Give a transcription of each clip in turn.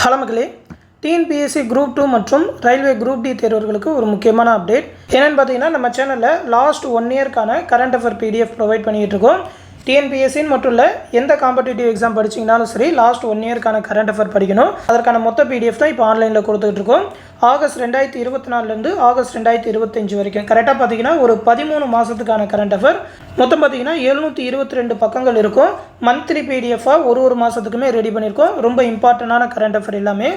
Hello மக்களே, TNPSC group 2 மற்றும் railway group D தேர்வர்களுக்கு ஒரு முக்கியமான அப்டேட் என்னென்னு பார்த்தீங்கன்னா, நம்ம சேனலில் லாஸ்ட் 1 இயர்க்கான கரண்ட் அஃபேர் பிடிஎஃப் ப்ரொவைட் பண்ணிகிட்டு இருக்கோம். டிஎன்பிஎஸ்சின்னு மட்டும் இல்லை, எந்த காம்படிட்டிவ் எக்ஸாம் படிச்சிங்கனாலும் சரி, லாஸ்ட் 1 இயர்க்கான கரண்ட் அஃபேர் படிக்கணும். அதற்கான மொத்த பிடிஎஃப் தான் இப்போ ஆன்லைனில் கொடுத்துட்டு இருக்கோம். ஆகஸ்ட் 2024 ஆகஸ்ட் 2025 வரைக்கும் கரெக்டாக பார்த்தீங்கன்னா ஒரு 13 மாதத்துக்கான கரண்ட் அஃபேர். மொத்தம் பார்த்தீங்கன்னா 722 பக்கங்கள் இருக்கும். மந்த்லி பிடிஎஃபாக ஒரு மாதத்துக்குமே ரெடி பண்ணியிருக்கோம். ரொம்ப இம்பார்ட்டண்டான கரண்ட் அஃபேர் எல்லாமே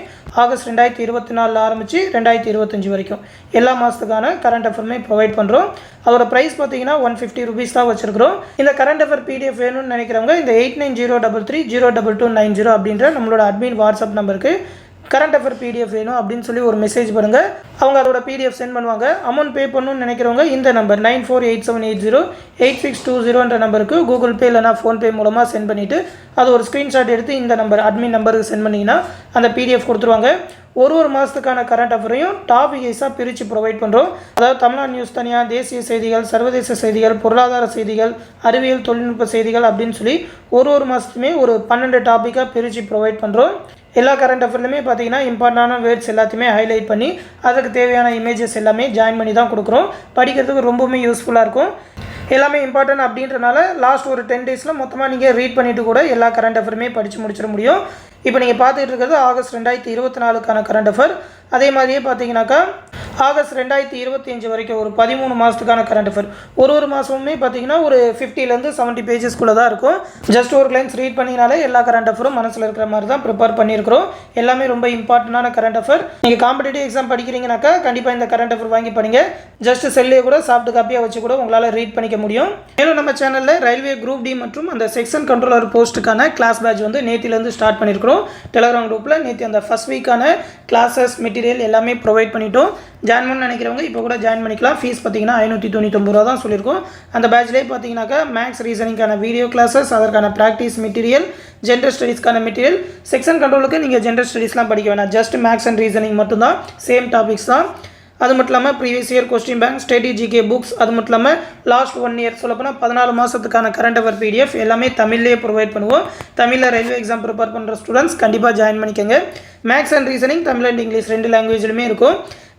ஆகஸ்ட் 2024 ஆரம்பித்து 2025 வரைக்கும் எல்லா மாதத்துக்கான கரண்ட் அஃபேருமே ப்ரொவைட் பண்ணுறோம். அதோட ப்ரைஸ் பார்த்தீங்கன்னா 150 ரூபீஸ் தான் வச்சுருக்கிறோம். இந்த கரண்ட் அஃபேர் பிடிஎஃப் வேணும்னு நினைக்கிறவங்க இந்த 8903302290 அப்படின்ற நம்மளோட அட்மின் வாட்ஸ்அப் நம்பருக்கு கரண்ட் அஃபேர் பிடிஎஃப் வேணும் அப்படின்னு சொல்லி ஒரு மெசேஜ் பண்ணுங்கள். அவங்க அதோட பிடிஎஃப் சென்ட் பண்ணுவாங்க. அமௌண்ட் பே பண்ணணும்னு நினைக்கிறவங்க இந்த நம்பர் 9487808620 நம்பருக்கு கூகுள் பே இல்லைனா ஃபோன்பே மூலமாக சென்ட் பண்ணிவிட்டு அது ஒரு ஸ்க்ரீன்ஷாட் எடுத்து இந்த நம்பர் அட்மின் நம்பருக்கு சென்ட் பண்ணிங்கன்னா அந்த பிடிஎஃப் கொடுத்துருவாங்க. ஒரு மாதத்துக்கான கரண்ட் அஃபரையும் டாபிக் வைஸாக பிரித்து ப்ரொவைட் பண்ணுறோம். அதாவது தமிழ்நாடு நியூஸ் தனியாக, தேசிய செய்திகள், சர்வதேச செய்திகள், பொருளாதார செய்திகள், அறிவியல் தொழில்நுட்ப செய்திகள் அப்படின்னு சொல்லி ஒரு மாதத்துமே ஒரு 12 டாப்பிக்காக பிரித்து ப்ரொவைட் பண்ணுறோம். எல்லா கரண்ட் அஃபேர்லையுமே பார்த்தீங்கன்னா இம்பார்ட்டண்டான வேர்ட்ஸ் எல்லாத்தையுமே ஹைலைட் பண்ணி அதுக்கு தேவையான இமேஜஸ் எல்லாமே ஜாயின் பண்ணி தான் கொடுக்குறோம். படிக்கிறதுக்கு ரொம்பவுமே யூஸ்ஃபுல்லாக இருக்கும். எல்லாமே இம்பார்ட்டன்ட் அப்படின்றனால லாஸ்ட் ஒரு 10 டேஸில் மொத்தமாக நீங்கள் ரீட் பண்ணிவிட்டு கூட எல்லா கரண்ட் அஃபேருமே படித்து முடிச்சிட முடியும். இப்போ நீங்கள் பார்த்துட்டு இருக்கிறது ஆகஸ்ட் 2024க்கான கரண்ட் அஃபேர். அதே மாதிரியே பார்த்தீங்கன்னாக்கா ஆகஸ்ட் 2025 வரைக்கும் ஒரு 13 மாதத்துக்கான கரண்ட் அஃபேர். ஒரு மாதமுமே பார்த்தீங்கன்னா ஒரு 50லேருந்து 70 பேஜஸ்க்குள்ளே தான் இருக்கும். ஜஸ்ட் ஒரு கிளைன்ஸ் ரீட் பண்ணிங்கனாலே எல்லா கரண்ட் அஃபேரும் மனசில் இருக்கிற மாதிரி தான் ப்ரிப்பேர் பண்ணியிருக்கிறோம். எல்லாமே ரொம்ப இம்பார்ட்டண்டான கரண்ட் அஃபேர். நீங்கள் காம்படிட்டிவ் எக்ஸாம் படிக்கிறீங்கனாக்கா கண்டிப்பாக இந்த கரண்ட் அஃபேர் வாங்கி படிங்க. ஜஸ்ட் செல்லே கூட சாஃப்ட் காப்பியாக வச்சு கூட உங்களால் ரீட் பண்ணிக்க முடியும். மேலும் நம்ம சேனலில் ரயில்வே குரூப் டி மற்றும் அந்த செக்ஷன் கண்ட்ரோலர் போஸ்ட்டுக்கான கிளாஸ் பேட்ச் வந்து நேத்திலேருந்து ஸ்டார்ட் பண்ணியிருக்கிறோம். டெலகிராம் குரூப்பில் நேற்று அந்த ஃபர்ஸ்ட் வீக்கான கிளாஸஸ் மெட்டீரியல் எல்லாமே ப்ரொவைட் பண்ணிட்டோம். ஜாயின் பண்ண நினைக்கிறவங்க இப்போ கூட ஜாயின் பண்ணிக்கலாம். ஃபீஸ் பார்த்தீங்கன்னா 599 ரூபா தான் சொல்லியிருக்கோம். அந்த பேட்ச்லேயே பார்த்தீங்கன்னாக்கா மேக்ஸ் ரீசனிங்கான வீடியோ கிளாஸஸ், அதற்கான ப்ராக்டிஸ் மெட்டீரியல், ஜென்ரல் ஸ்டடீஸ்க்கான மெட்டீரியல். செக்ஷன் கண்ட்ரோலுக்கு நீங்கள் ஜென்ரல் ஸ்டடீஸ்லாம் படிக்க வேணாம், ஜஸ்ட் மேக்ஸ் அண்ட் ரீசனிங் மட்டும்தான், சேம் டாபிக்ஸ் தான். அது மட்டும் இல்லாமல் previous year question bank, study GK books, அது மட்டும் இல்லாமல் லாஸ்ட் 1 இயர் சொல்லப்போனால் 14 மாதத்துக்கான கரண்ட் அஃபேர் பிடிஎஃப் எல்லாமே தமிழ்லேயே ப்ரொவைட் பண்ணுவோம். தமிழில் ரயில்வே எக்ஸாம் ப்ரிப்பேர் பண்ணுற ஸ்டூடெண்ட்ஸ் கண்டிப்பாக ஜாயின் பண்ணிக்கோங்க. Maths and reasoning Tamil and English 2 லாங்குவேஜ்லையுமே இருக்கும்.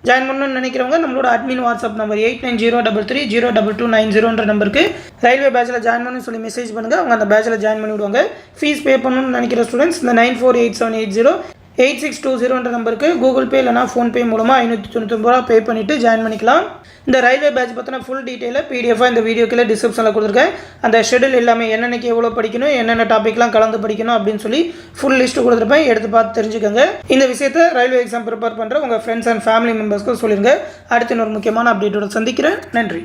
ஜாயின் பண்ணணும்னு நினைக்கிறவங்க நம்மளோட அட்மின் வாட்ஸ்அப் நம்பர் 8903302290 நம்பருக்கு ரயில்வே பேட்சில் ஜாயின் பண்ணணும்னு சொல்லி மெசேஜ் பண்ணுங்கள். அவங்க அந்த பேட்சில் ஜாயின் பண்ணி விடுவாங்க. ஃபீஸ் பே பண்ணணும்னு நினைக்கிற ஸ்டூடெண்ட்ஸ் இந்த 9487808620 நம்பருக்கு கூகுள் பே இல்லைனா ஃபோன்பே மூலமாக 599 ரூபா பே பண்ணிவிட்டு ஜாயின் பண்ணிக்கலாம். இந்த ரயில்வே பேட்ச் பற்றின ஃபுல் டீட்டெயிலாக பிடிஎஃபாக இந்த வீடியோக்கில் டிஸ்கிரிப்ஷனில் கொடுத்துருக்கேன். அந்த ஷெடியூல் எல்லாமே என்னென்னக்கு எவ்வளோ படிக்கணும், என்னென்ன டாப்பிக்லாம் கலந்து படிக்கணும் அப்படின்னு சொல்லி ஃபுல் லிஸ்ட்டு கொடுத்துருப்பேன். எடுத்து பார்த்து தெரிஞ்சுக்கோங்க. இந்த விஷயத்தை ரயில்வே எக்ஸாம் ப்ரிப்பேர் பண்ணுற உங்கள் ஃப்ரெண்ட்ஸ் அண்ட் ஃபேமிலி மெம்பர்ஸ்க்கு சொல்லிடுங்க. அடுத்து இன்னொரு முக்கியமான அப்டேட்டோட சந்திக்கிறேன். நன்றி.